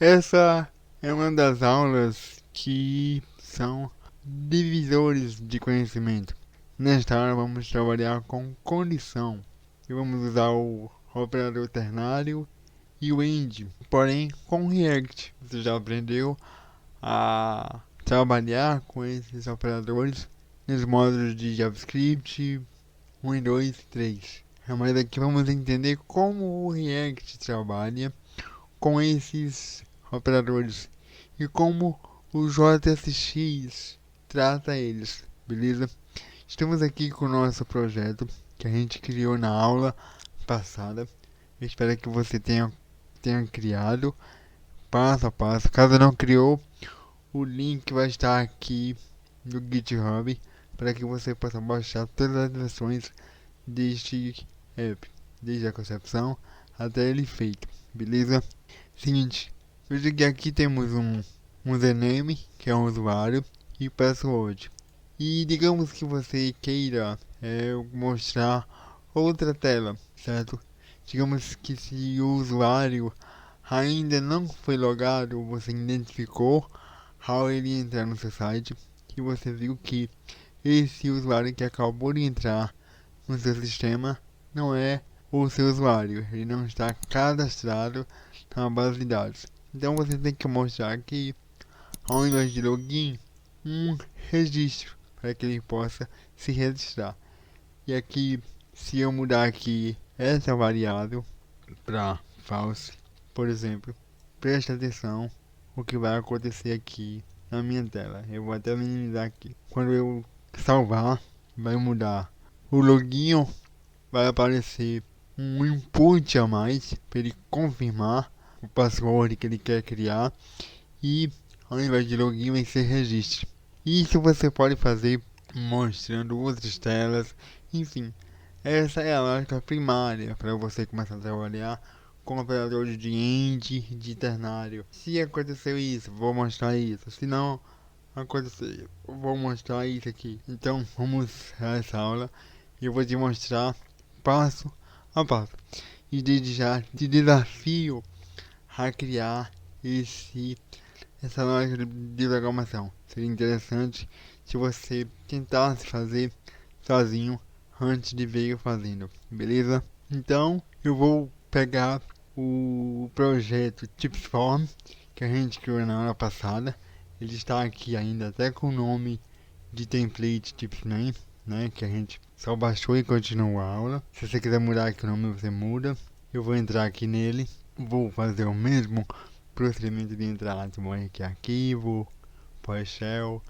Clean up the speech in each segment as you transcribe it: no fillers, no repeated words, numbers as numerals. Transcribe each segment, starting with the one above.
Essa é uma das aulas que são divisores de conhecimento. Nesta aula vamos trabalhar com condição e vamos usar o operador ternário e o end, porém com React. Você já aprendeu a trabalhar com esses operadores nos módulos de JavaScript 1, 2 e 3. Mas aqui vamos entender como o React trabalha com esses operadores e como o JSX trata eles, beleza? Estamos aqui com o nosso projeto que a gente criou na aula passada. Eu espero que você tenha criado passo a passo. Caso não criou, o link vai estar aqui no GitHub para que você possa baixar todas as versões deste app, desde a concepção até ele feito, beleza? Seguinte, veja que aqui temos um username, que é um usuário, e password. E digamos que você queira mostrar outra tela, certo? Digamos que se o usuário ainda não foi logado, você identificou ao ele entrar no seu site e você viu que esse usuário que acabou de entrar no seu sistema não é o seu usuário, ele não está cadastrado na base de dados. Então você tem que mostrar que ao invés de login, um registro para que ele possa se registrar. E aqui, se eu mudar aqui essa variável para false, por exemplo, preste atenção o que vai acontecer aqui na minha tela. Eu vou até minimizar aqui. Quando eu salvar, vai mudar o login, vai aparecer um input a mais para ele confirmar o password que ele quer criar e ao invés de login vai ser registro. Isso você pode fazer mostrando outras telas, enfim. Essa é a lógica primária para você começar a trabalhar com operadores de end, de ternário. Se aconteceu isso, vou mostrar isso. Se não acontecer, vou mostrar isso aqui. Então vamos a essa aula e eu vou te mostrar passo a passo. E desde já te desafio a criar essa lógica de programação. Seria interessante se você tentasse fazer sozinho antes de ver eu fazendo, beleza? Então eu vou pegar o projeto Tipsform que a gente criou na aula passada. Ele está aqui ainda até com o nome de template Tipsname, né? Que a gente só baixou e continuou a aula. Se você quiser mudar aqui o nome, você muda. Eu vou entrar aqui nele, vou fazer o mesmo procedimento de entrada. Vou aqui arquivo, PowerShell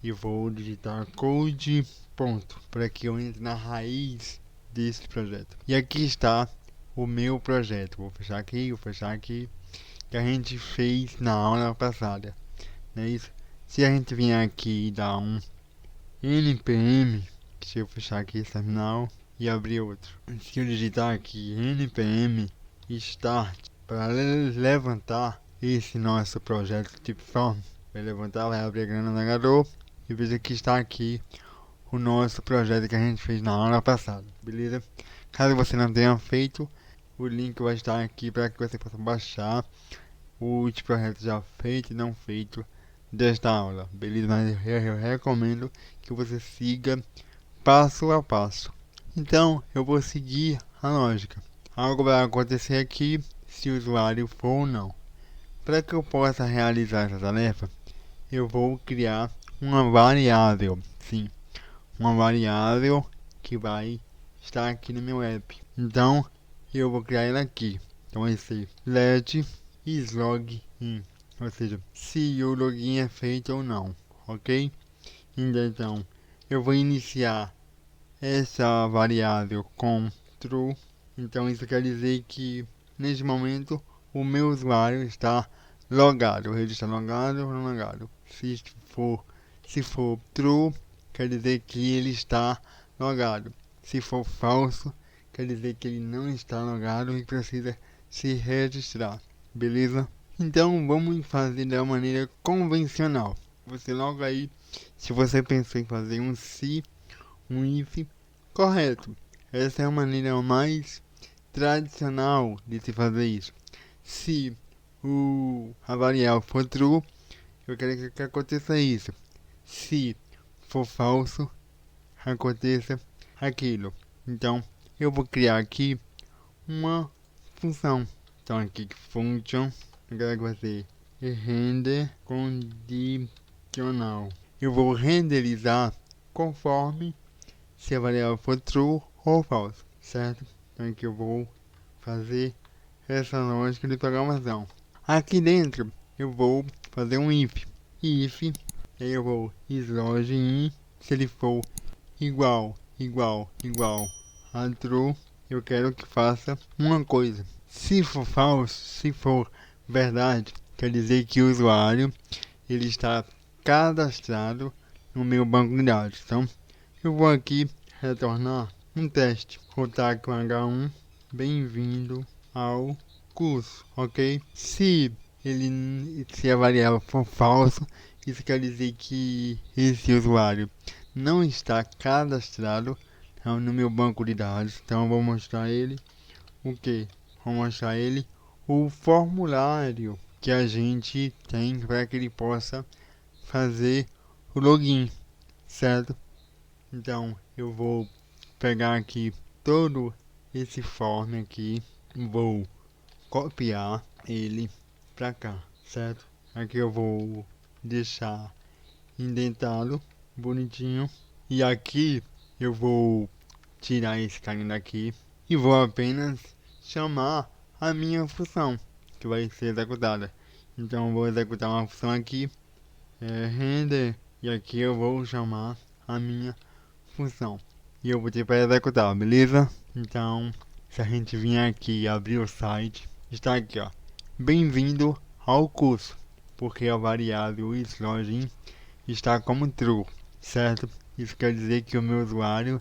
e vou digitar code ponto para que eu entre na raiz desse projeto. E aqui está o meu projeto. Vou fechar aqui, que a gente fez na aula passada. Não é isso? Se a gente vier aqui e dar um npm, deixa eu fechar aqui esse terminal e abrir outro. Se eu digitar aqui npm start para levantar esse nosso projeto Tipform, vai levantar, vai abrir aqui no navegador e veja que está aqui o nosso projeto que a gente fez na aula passada, beleza? Caso você não tenha feito, o link vai estar aqui para que você possa baixar os projetos já feito e não feito desta aula, beleza? Mas eu recomendo que você siga passo a passo. Então, eu vou seguir a lógica. Algo vai acontecer aqui se o usuário for ou não. Para que eu possa realizar essa tarefa, eu vou criar uma variável, sim, uma variável que vai estar aqui no meu app. Então, eu vou criar ela aqui. Então, vai ser let islogin, ou seja, se o login é feito ou não, ok? Então, eu vou iniciar essa variável com true. Então, isso quer dizer que neste momento o meu usuário está logado. Ele está logado ou não logado. Se for true, quer dizer que ele está logado. Se for falso, quer dizer que ele não está logado e precisa se registrar. Beleza? Então vamos fazer da maneira convencional. Você logo aí, se você pensou em fazer um se, um if, correto. Essa é a maneira mais tradicional de se fazer isso. Se a variável for true, eu quero que aconteça isso. Se for falso, aconteça aquilo. Então, eu vou criar aqui uma função. Então, aqui, function, eu quero que você render condicional. Eu vou renderizar conforme se a variável for true ou false, certo? Então, aqui eu vou fazer essa lógica de programação. Aqui dentro, eu vou fazer um if. If, aí eu vou slog in, se ele for igual a true, eu quero que faça uma coisa. Se for falso, se for verdade, quer dizer que o usuário ele está cadastrado no meu banco de dados. Então, eu vou aqui retornar um teste. Rotar aqui o H1, bem-vindo ao curso, ok? Se a variável for falso, isso quer dizer que esse usuário não está cadastrado no meu banco de dados. Então eu vou mostrar ele o que? Vou mostrar ele o formulário que a gente tem para que ele possa fazer o login, certo? Então eu vou pegar aqui todo esse form aqui, vou copiar ele para cá, certo? Aqui eu vou deixar indentado, bonitinho. E aqui eu vou tirar esse carinha daqui e vou apenas chamar a minha função que vai ser executada. Então eu vou executar uma função aqui, render, e aqui eu vou chamar a minha função. E eu vou ter para executar, beleza? Então, se a gente vir aqui e abrir o site, está aqui, ó. Bem-vindo ao curso, porque a variável slogin está como true, certo? Isso quer dizer que o meu usuário,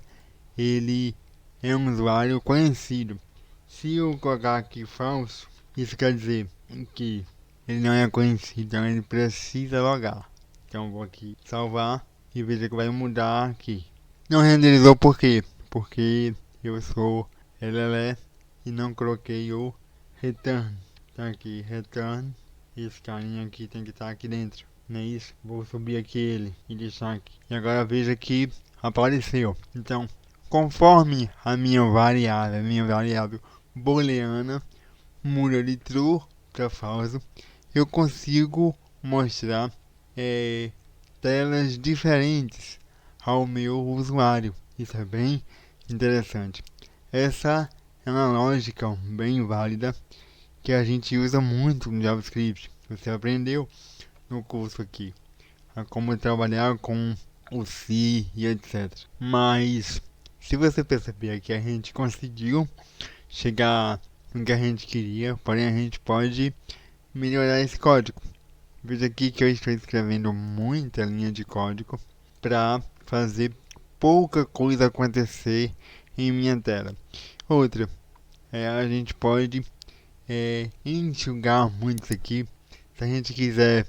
ele é um usuário conhecido. Se eu colocar aqui falso, isso quer dizer que ele não é conhecido, então ele precisa logar. Então eu vou aqui salvar e veja que vai mudar aqui. Não renderizou por quê? Porque eu sou LLE e não coloquei o return. Então aqui, return, esse carinha aqui tem que estar aqui dentro. Não é isso? Vou subir aqui ele e deixar aqui. E agora veja que apareceu. Então, conforme a minha variável booleana muda de true para falso, eu consigo mostrar telas diferentes ao meu usuário. Isso é bem interessante. Essa é uma lógica bem válida que a gente usa muito no JavaScript. Você aprendeu no curso aqui a como trabalhar com o C e etc. Mas se você perceber que a gente conseguiu chegar no que a gente queria, porém a gente pode melhorar esse código. Veja aqui que eu estou escrevendo muita linha de código para fazer pouca coisa acontecer em minha tela. Outra, a gente pode enxugar muito isso aqui. Se a gente quiser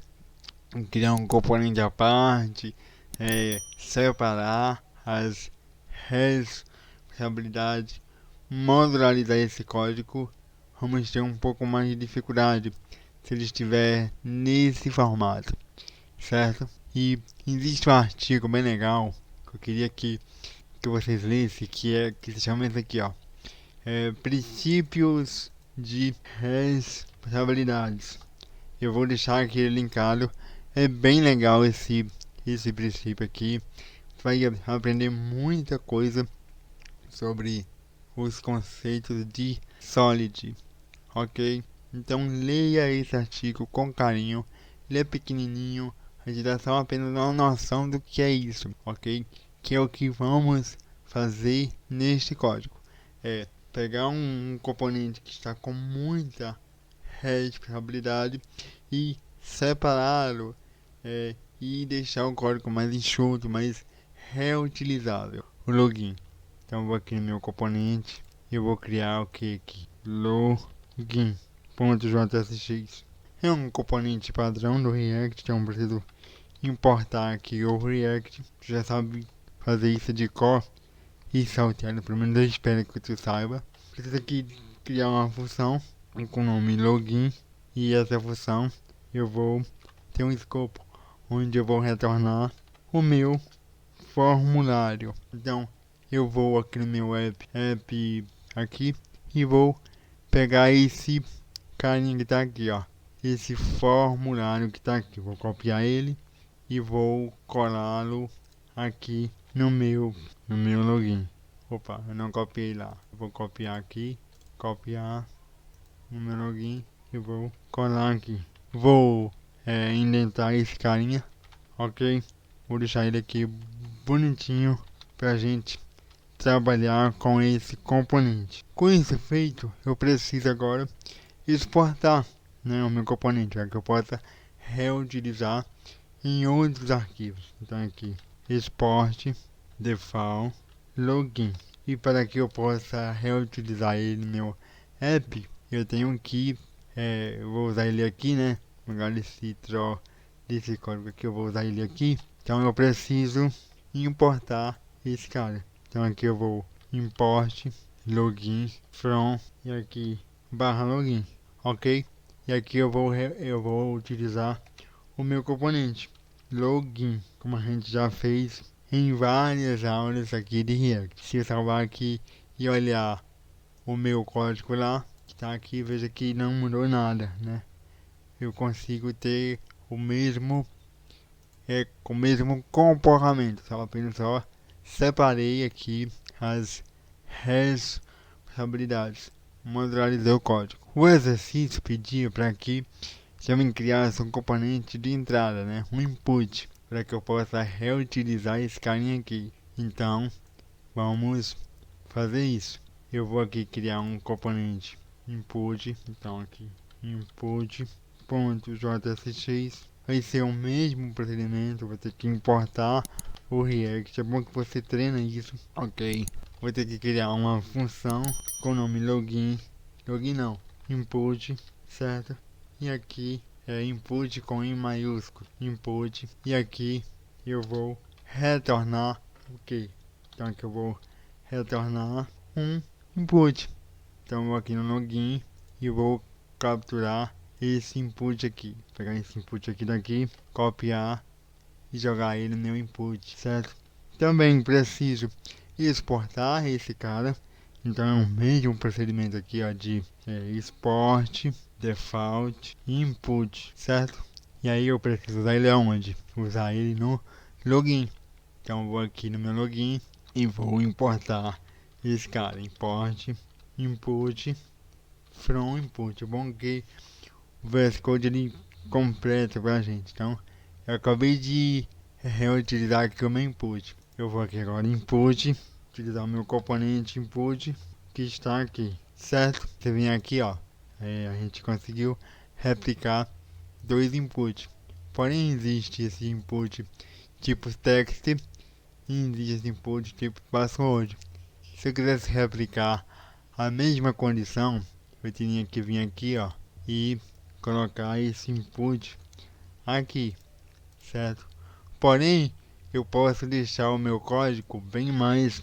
criar um componente à parte, separar as responsabilidades, modularizar esse código, vamos ter um pouco mais de dificuldade se ele estiver nesse formato, certo? E existe um artigo bem legal que eu queria que vocês lessem, que se chama esse aqui, ó. Princípios de responsabilidades. Eu vou deixar aqui linkado. É bem legal esse princípio aqui. Você vai aprender muita coisa sobre os conceitos de Solid, ok? Então leia esse artigo com carinho. Ele é pequenininho, a gente dá só apenas uma noção do que é isso, ok? Que é o que vamos fazer neste código. É pegar um componente que está com muita responsabilidade e separá-lo e deixar o código mais enxuto, mais reutilizável. O login. Então eu vou aqui no meu componente e eu vou criar o que aqui? Login.jsx. É um componente padrão do React, então eu preciso importar aqui o React. Tu já sabe fazer isso de cor e salteado, pelo menos eu espero que tu saiba. Precisa aqui criar uma função com o nome login E essa função eu vou ter um escopo onde eu vou retornar o meu formulário. Então eu vou aqui no meu app aqui e vou pegar esse carinha que tá aqui, ó. Esse formulário que tá aqui. Vou copiar ele e vou colá-lo aqui no meu login. Opa, eu não copiei lá. Vou copiar aqui, copiar no meu login e vou colar aqui. Vou indentar esse carinha, ok? Vou deixar ele aqui bonitinho pra gente trabalhar com esse componente. Com isso feito, eu preciso agora exportar, né, o meu componente para que eu possa reutilizar em outros arquivos. Então aqui, export, default, login. E para que eu possa reutilizar ele no meu app, eu tenho que, eu vou usar ele aqui, né, no lugar desse código aqui, eu vou usar ele aqui. Então eu preciso importar esse cara. Então aqui eu vou import login from e aqui barra login, ok? E aqui eu vou utilizar o meu componente login, como a gente já fez em várias aulas aqui de React. Se eu salvar aqui e olhar o meu código lá, que está aqui, veja que não mudou nada, né? Eu consigo ter com o mesmo comportamento, só apenas só separei aqui as responsabilidades, modularizei o código. O exercício pedia para que também criasse um componente de entrada, né, um input, para que eu possa reutilizar esse carinha aqui. Então, vamos fazer isso. Eu vou aqui criar um componente input, então aqui input.jsx vai ser o mesmo procedimento, vou ter que importar o React. É bom que você treina isso, ok? Vou ter que criar uma função com o nome login não, input, certo? E aqui é input com I maiúsculo, input, e aqui eu vou retornar o que? Então aqui eu vou retornar um input. Então eu vou aqui no login e vou capturar esse input aqui, pegar esse input aqui daqui, copiar e jogar ele no meu input, certo? Também preciso exportar esse cara, então é o mesmo procedimento aqui, ó, de export, default, input, certo? E aí eu preciso usar ele aonde? Usar ele no login. Então eu vou aqui no meu login e vou importar esse cara, import, input, from input. É bom que o VS Code ele completa pra gente. Então, eu acabei de reutilizar aqui o meu input. Eu vou aqui agora em input, utilizar o meu componente input que está aqui, certo? Você vem aqui, ó, a gente conseguiu replicar dois inputs. Porém, existe esse input tipo text e existe esse input tipo password. Se eu quisesse replicar a mesma condição, eu teria que vir aqui, ó, e colocar esse input aqui, certo? Porém, eu posso deixar o meu código bem mais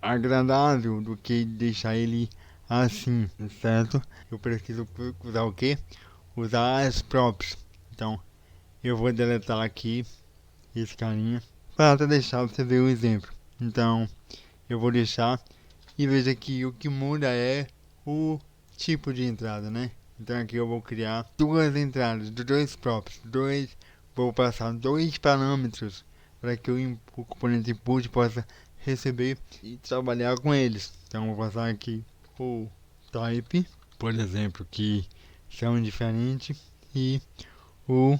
agradável do que deixar ele assim, certo? Eu preciso usar o que? Usar as props. Então, eu vou deletar aqui esse carinha para deixar você ver o exemplo. Então, eu vou deixar e veja que o que muda é o tipo de entrada, né? Então aqui eu vou criar duas entradas, dois props, vou passar dois parâmetros para que o componente input possa receber e trabalhar com eles. Então vou passar aqui o type, por exemplo, que são diferentes, e o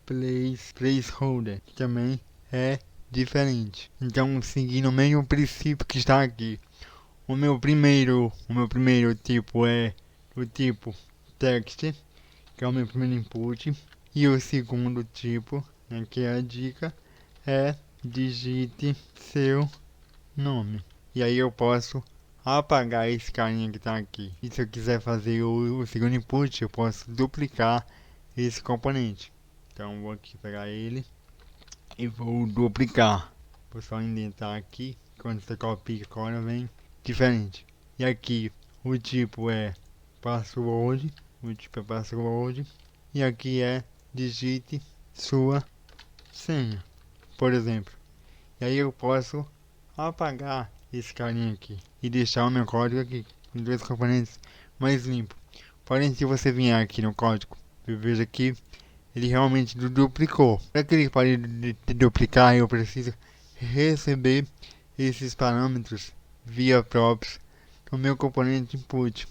placeholder, que também é diferente. Então seguindo o mesmo princípio que está aqui. O meu primeiro tipo é o tipo text, que é o meu primeiro input, e o segundo tipo, né, que é a dica, é digite seu nome. E aí eu posso apagar esse carinha que está aqui. E se eu quiser fazer o segundo input, eu posso duplicar esse componente. Então vou aqui pegar ele e vou duplicar. Vou só indentar aqui, quando você copia agora vem diferente. E aqui o tipo é password, múltipla password, e aqui é digite sua senha, por exemplo. E aí eu posso apagar esse carinha aqui e deixar o meu código aqui, os dois componentes mais limpo. Porém, se você vier aqui no código, eu vejo que ele realmente duplicou. Para que ele pare de duplicar, eu preciso receber esses parâmetros via props no meu componente input,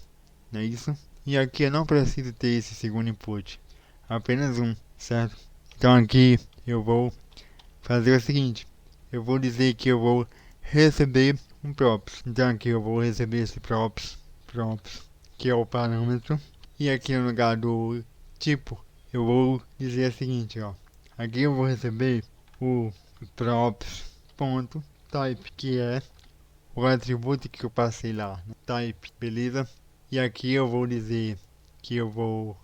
não é isso? E aqui eu não preciso ter esse segundo input, apenas um, certo? Então aqui eu vou fazer o seguinte, eu vou dizer que eu vou receber um props. Então aqui eu vou receber esse props, que é o parâmetro. E aqui no lugar do tipo, eu vou dizer o seguinte, ó. Aqui eu vou receber o props.type, que é o atributo que eu passei lá, né? Type, beleza? E aqui eu vou dizer que eu vou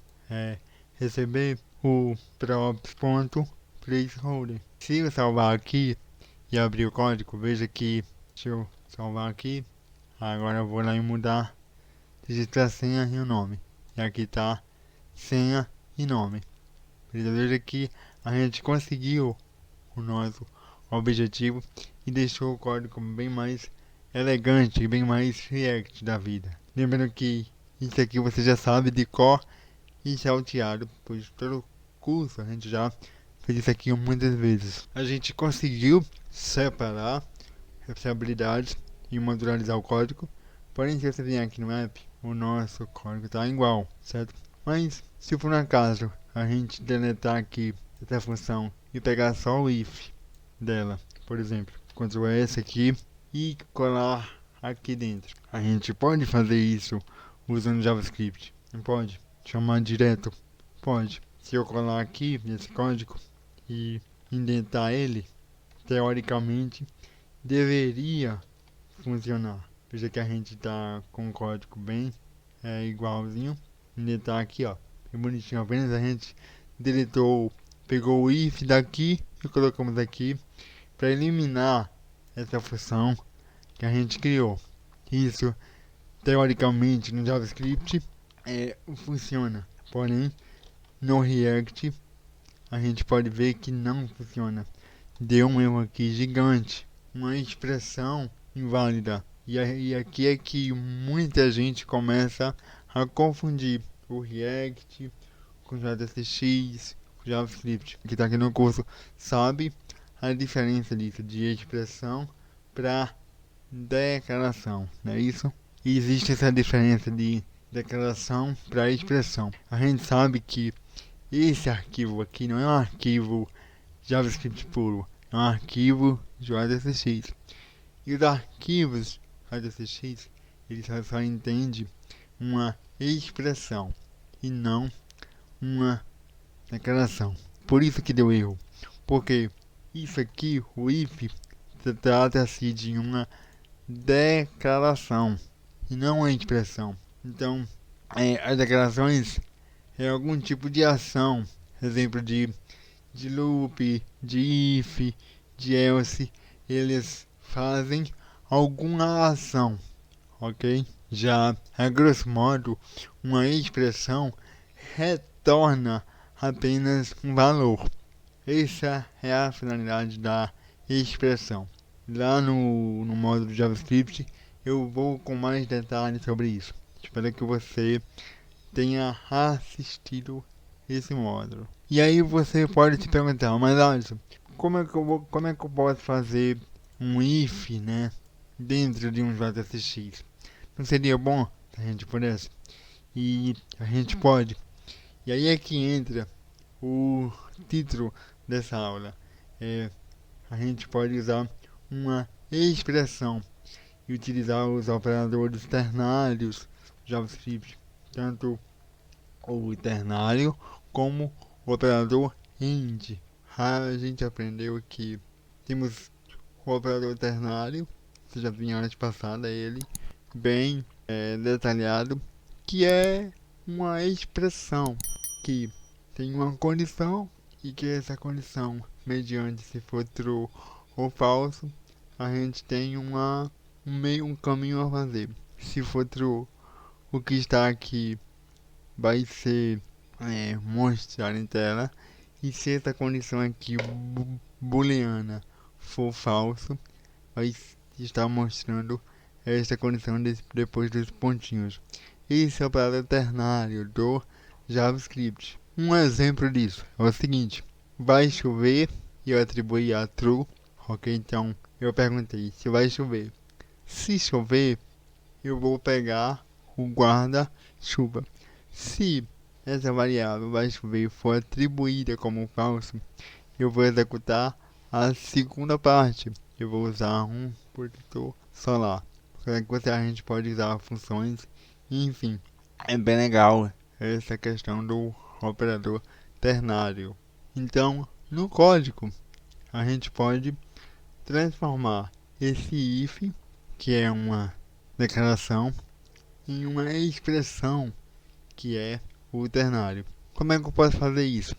receber o props.placeholder. Se eu salvar aqui e abrir o código, veja que, deixa eu salvar aqui, agora eu vou lá e mudar, digitar a senha e o nome, e aqui tá senha e nome, beleza? Veja que a gente conseguiu o nosso objetivo e deixou o código bem mais elegante, bem mais React da vida. Lembrando que isso aqui você já sabe de cor e salteado, pois todo curso a gente já fez isso aqui muitas vezes. A gente conseguiu separar essas habilidades e modularizar o código. Porém, se você vier aqui no app, o nosso código está igual, certo? Mas se por um acaso a gente deletar aqui essa função e pegar só o if dela, por exemplo, Ctrl S aqui e colar aqui dentro, a gente pode fazer isso usando JavaScript? Não pode? Chamar direto? Pode. Se eu colar aqui nesse código e indentar ele, teoricamente deveria funcionar. Veja que a gente tá com o código bem igualzinho. Indentar aqui, ó, bem bonitinho. Apenas a gente deletou, pegou o if daqui e colocamos aqui para eliminar essa função que a gente criou. Isso teoricamente no JavaScript funciona, porém no React a gente pode ver que não funciona. Deu um erro aqui gigante, uma expressão inválida. E aqui é que muita gente começa a confundir o React com JSX, com JavaScript. Que está aqui no curso sabe a diferença disso, de expressão para declaração, não é isso? E existe essa diferença de declaração para expressão. A gente sabe que esse arquivo aqui não é um arquivo JavaScript puro, é um arquivo JSX. E os arquivos JSX, eles só entendem uma expressão e não uma declaração. Por isso que deu erro. Porque isso aqui, o if, trata-se de uma declaração e não uma expressão. Então, as declarações é algum tipo de ação, exemplo de loop, de if, de else, eles fazem alguma ação, ok? Já, a grosso modo, uma expressão retorna apenas um valor. Essa é a finalidade da expressão. Lá no módulo JavaScript eu vou com mais detalhes sobre isso. Espero que você tenha assistido esse módulo. E aí você pode se perguntar, mas Alisson, como é que eu posso fazer um if, né, dentro de um JSX? Não seria bom se a gente pudesse? E a gente pode. E aí é que entra o título dessa aula. A gente pode usar uma expressão e utilizar os operadores ternários JavaScript, tanto o ternário como o operador end. A gente aprendeu que temos o operador ternário, você já vinha antes passada ele, bem detalhado, que é uma expressão que tem uma condição e que essa condição, mediante se for true ou falso, a gente tem um caminho a fazer. Se for true, o que está aqui vai ser mostrado em tela. E se essa condição aqui booleana for falso, vai estar mostrando esta condição depois dos pontinhos. Esse é o operador ternário do JavaScript. Um exemplo disso é o seguinte: vai chover e eu atribuí a true, ok? Então eu perguntei se vai chover. Se chover, eu vou pegar o guarda-chuva. Se essa variável vai chover for atribuída como falso, eu vou executar a segunda parte. Eu vou usar um protetor solar. A gente pode usar funções, enfim. É bem legal essa questão do operador ternário. Então, no código, a gente pode transformar esse if, que é uma declaração, em uma expressão, que é o ternário. Como é que eu posso fazer isso?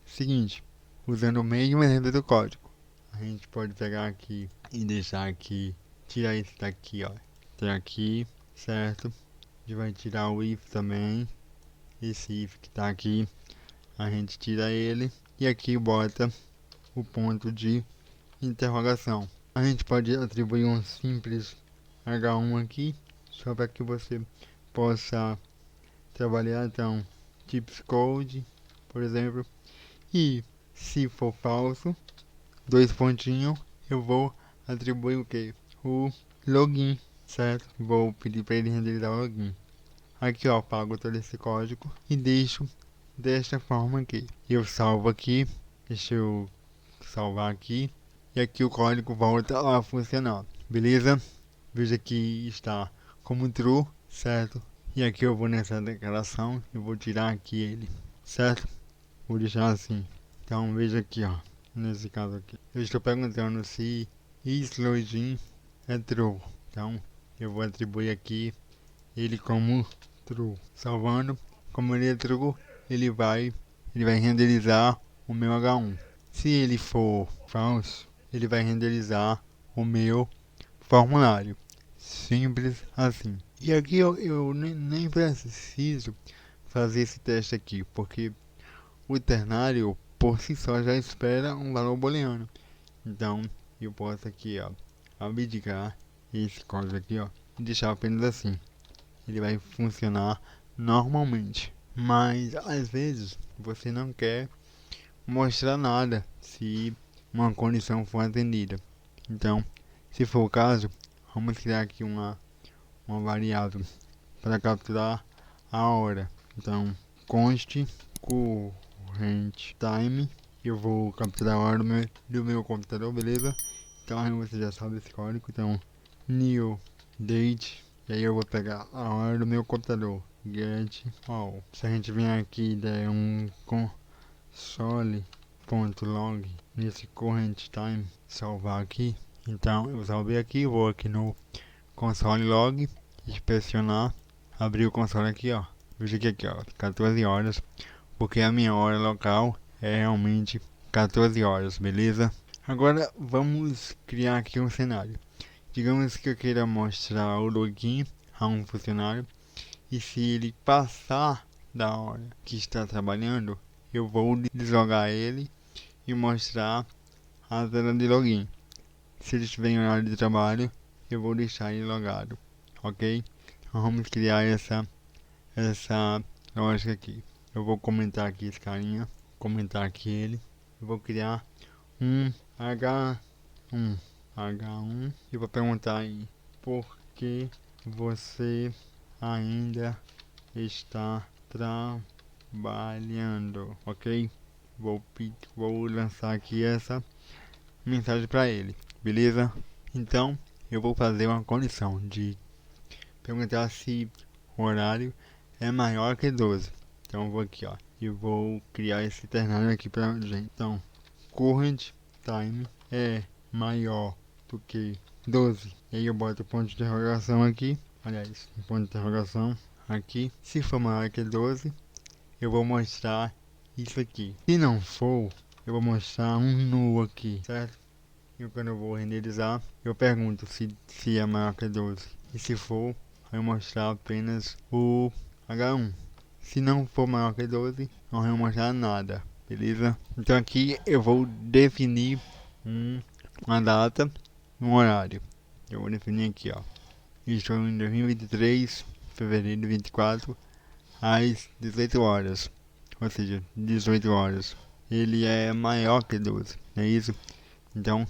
Seguinte, usando o mesmo exemplo do código. A gente pode pegar aqui e deixar aqui, tirar isso daqui, ó. Tem aqui, certo? A gente vai tirar o if também. Esse if que tá aqui, a gente tira ele e aqui bota o ponto de interrogação. A gente pode atribuir um simples H1 aqui, só para que você possa trabalhar. Então, types code, por exemplo. E se for falso, dois pontinhos, eu vou atribuir o que? O login, certo? Vou pedir para ele renderizar o login. Aqui, ó, pago todo esse código e deixo desta forma aqui. Eu salvo aqui, deixa eu salvar aqui, e aqui o código volta a funcionar, beleza? Veja que está como true, certo? E aqui eu vou nessa declaração e vou tirar aqui ele, certo? Vou deixar assim. Então veja aqui, ó, nesse caso aqui. Eu estou perguntando se esse login é true. Então eu vou atribuir aqui ele como true. Salvando, como ele é true, ele vai renderizar o meu H1. Se ele for falso, ele vai renderizar o meu formulário. Simples assim. E aqui eu nem preciso fazer esse teste aqui, porque o ternário por si só já espera um valor booleano. Então eu posso aqui, ó, abdicar esse código aqui, ó, e deixar apenas assim. Ele vai funcionar normalmente. Mas às vezes você não quer mostrar nada se uma condição for atendida. Então, se for o caso, vamos criar aqui uma variável para capturar a hora. Então, const current time. Eu vou capturar a hora do meu computador, beleza? Então aí você já sabe esse código. Então, new date. E aí eu vou pegar a hora do meu computador. Get all. Se a gente vier aqui e der um console.log nesse current time, salvar aqui. Então eu salvei aqui, vou aqui no console log, inspecionar, abrir o console aqui, ó. Veja que aqui, ó, 14 horas, porque a minha hora local é realmente 14 horas, beleza? Agora vamos criar aqui um cenário. Digamos que eu queira mostrar o login a um funcionário e se ele passar da hora que está trabalhando, eu vou deslogar ele e mostrar a tela de login. Se ele estiver em horário de trabalho, eu vou deixar ele logado, ok? Então vamos criar essa lógica aqui. Eu vou comentar aqui esse carinha, comentar aqui ele. Eu vou criar um H1 e vou perguntar aí por que você ainda está trabalhando, ok? Vou lançar aqui essa mensagem para ele, beleza? Então eu vou fazer uma condição de perguntar se o horário é maior que 12. Então eu vou aqui, ó, e vou criar esse ternário aqui pra gente. Então, current time é maior do que 12. E aí eu boto o ponto de interrogação aqui. Aliás, ponto de interrogação aqui. Se for maior que 12, eu vou mostrar isso aqui. Se não for, eu vou mostrar um null aqui, certo? E quando eu vou renderizar, eu pergunto se é maior que 12. E se for, eu mostrar apenas o H1, Se não for maior que 12, não vai mostrar nada, beleza? Então aqui eu vou definir uma data e um horário. Eu vou definir aqui, ó. Estou em 2023, fevereiro 24, às 18 horas. Ou seja, 18 horas. Ele é maior que 12, não é isso? Então,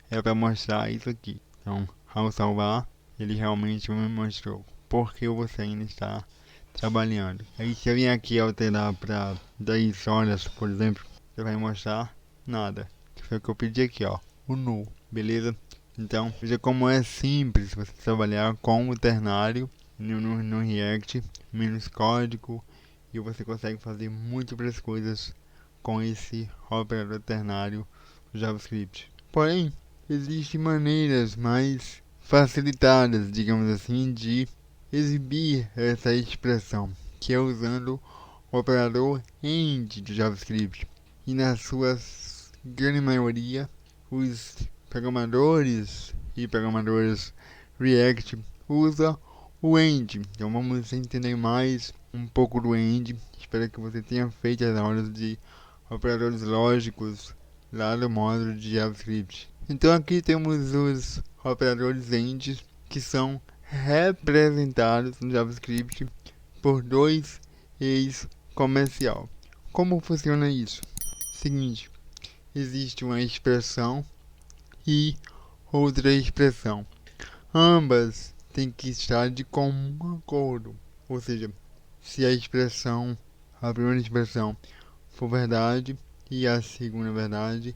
é para mostrar isso aqui. Então, ao salvar, ele realmente me mostrou porque você ainda está trabalhando. Aí, se eu vim aqui alterar para 10 horas, por exemplo, você vai mostrar nada. Que foi o que eu pedi aqui, ó. O null, beleza? Então, veja como é simples você trabalhar com o ternário no React, menos código, e você consegue fazer múltiplas coisas com esse operador ternário do JavaScript. Porém, existem maneiras mais facilitadas, digamos assim, de exibir essa expressão, que é usando o operador AND do JavaScript. E na sua grande maioria, os programadores e programadoras React usam o AND. Então vamos entender mais um pouco do AND. Espero que você tenha feito as aulas de operadores lógicos lá do módulo de JavaScript. Então aqui temos os operadores AND, que são representados no JavaScript por dois ex comercial. Como funciona isso? Seguinte, existe uma expressão e outra expressão. Ambas têm que estar de comum acordo. Ou seja, se a primeira expressão for verdade e a segunda verdade,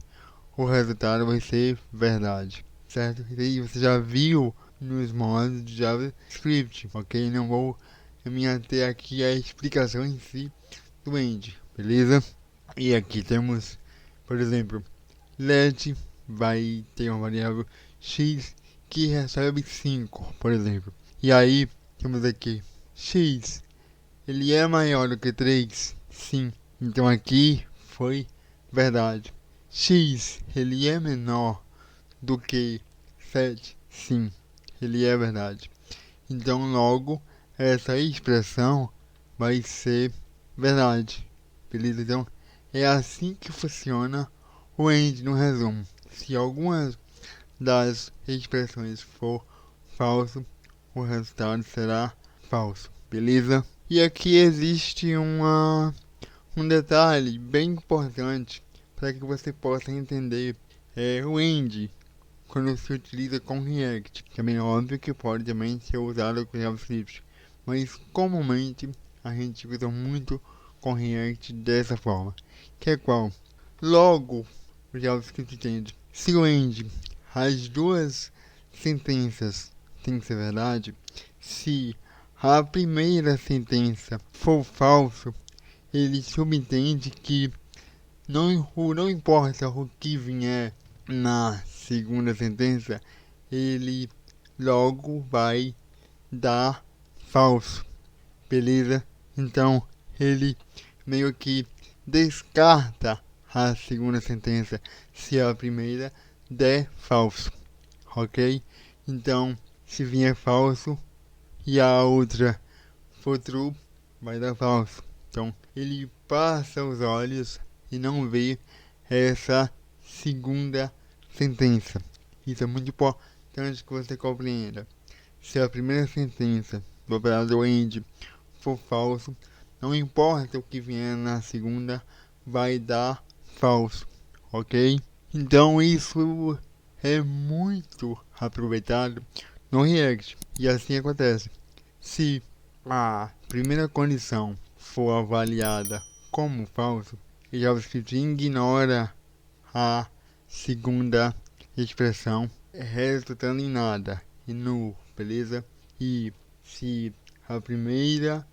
o resultado vai ser verdade, certo? E aí você já viu nos modos de JavaScript, ok? Não vou me ater aqui à explicação em si do end, beleza? E aqui temos, por exemplo, let vai ter uma variável x que recebe 5, por exemplo. E aí temos aqui x, ele é maior do que 3? Sim. Então aqui foi verdade. X, ele é menor do que 7? Sim, ele é verdade. Então logo essa expressão vai ser verdade. Beleza? Então é assim que funciona o AND no resumo. Se alguma das expressões for falso, o resultado será falso. Beleza? E aqui existe um detalhe bem importante para que você possa entender o AND quando se utiliza com React. Também é óbvio que pode também ser usado com JavaScript, mas comumente a gente usa muito com React dessa forma, que é qual? Logo, o JavaScript entende. Se o AND, as duas sentenças têm que ser verdade, se a primeira sentença for falso, ele subentende que não importa o que vier na segunda sentença, ele logo vai dar falso, beleza? Então ele meio que descarta a segunda sentença se a primeira der falso, ok? Então se vier falso e a outra for true, vai dar falso. Então ele passa os olhos e não vê essa segunda sentença. Isso é muito importante que você compreenda. Se a primeira sentença do operador AND for falso, não importa o que vier na segunda, vai dar falso, ok? Então isso é muito aproveitado no React. E assim acontece. Se a primeira condição for avaliada como falso, o JavaScript ignora a segunda expressão, resultando em nada, e null, beleza? E se a primeira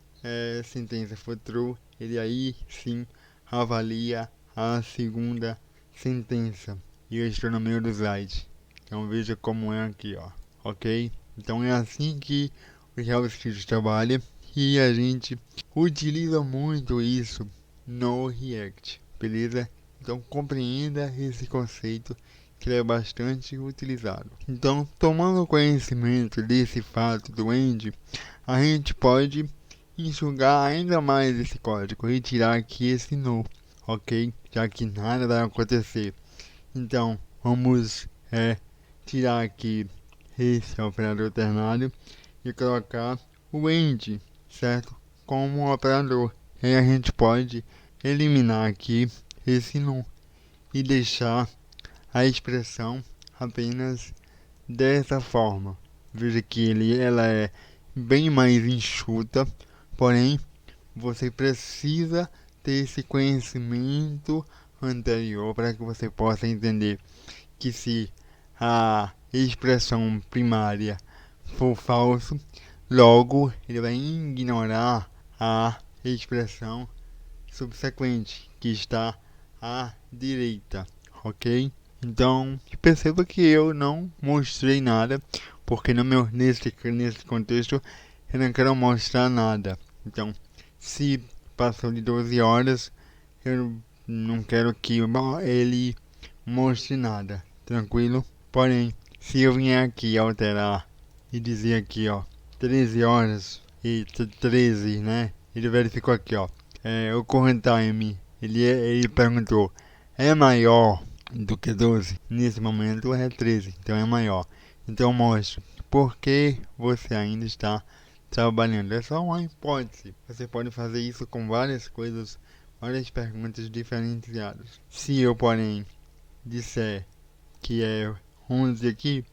sentença for true, ele aí sim avalia a segunda sentença. E eu estou no meio do slide, então veja como é aqui, ó, ok? Então é assim que o JavaScript trabalha e a gente utiliza muito isso no React, beleza? Então compreenda esse conceito que é bastante utilizado. Então, tomando conhecimento desse fato do AND, a gente pode enxugar ainda mais esse código e tirar aqui esse no, ok? Já que nada vai acontecer. Então, vamos tirar aqui esse operador ternário e colocar o end, certo? Como um operador. E aí a gente pode eliminar aqui esse no e deixar a expressão apenas dessa forma. Veja que ela é bem mais enxuta, porém você precisa ter esse conhecimento anterior para que você possa entender que se a expressão primária for falso, logo ele vai ignorar a expressão subsequente que está à direita, ok? Então perceba que eu não mostrei nada, porque nesse contexto eu não quero mostrar nada. Então, se passou de 12 horas, eu não quero que ele mostre nada, tranquilo? Porém, se eu vier aqui alterar e dizer aqui, ó, 13 horas e 13, né? Ele verificou aqui, ó, o current time, ele perguntou, é maior do que 12? Nesse momento é 13, então é maior. Então mostra por que você ainda está trabalhando. É só uma hipótese. Você pode fazer isso com várias coisas, várias perguntas diferenciadas. Se eu, porém, disser que é 11 aqui,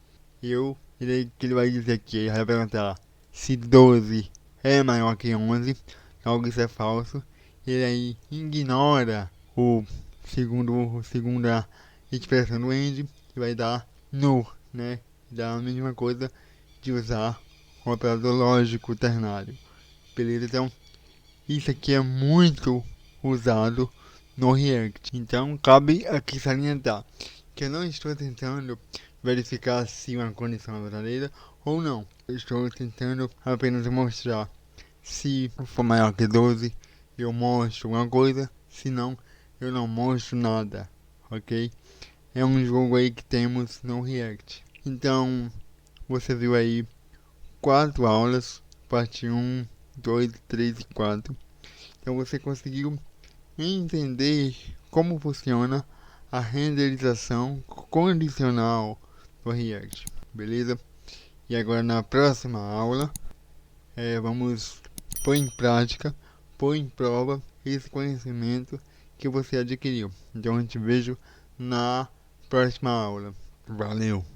ele vai dizer aqui, ele vai perguntar se 12 é maior que 11, logo isso é falso. Ele aí ignora segunda expressão do end e vai dar no, né? Dá a mesma coisa de usar o operador lógico ternário. Beleza? Então, isso aqui é muito usado no React. Então, cabe aqui salientar que eu não estou tentando verificar se uma condição é verdadeira ou não. Eu estou tentando apenas mostrar se for maior que 12, eu mostro uma coisa, se não, eu não mostro nada, ok? É um jogo aí que temos no React. Então, você viu aí 4 aulas, parte 1, 2, 3 e 4. Então você conseguiu entender como funciona a renderização condicional do React, beleza? E agora na próxima aula vamos pôr em prática, pôr em prova esse conhecimento que você adquiriu. Então a gente vejo na próxima aula. Valeu!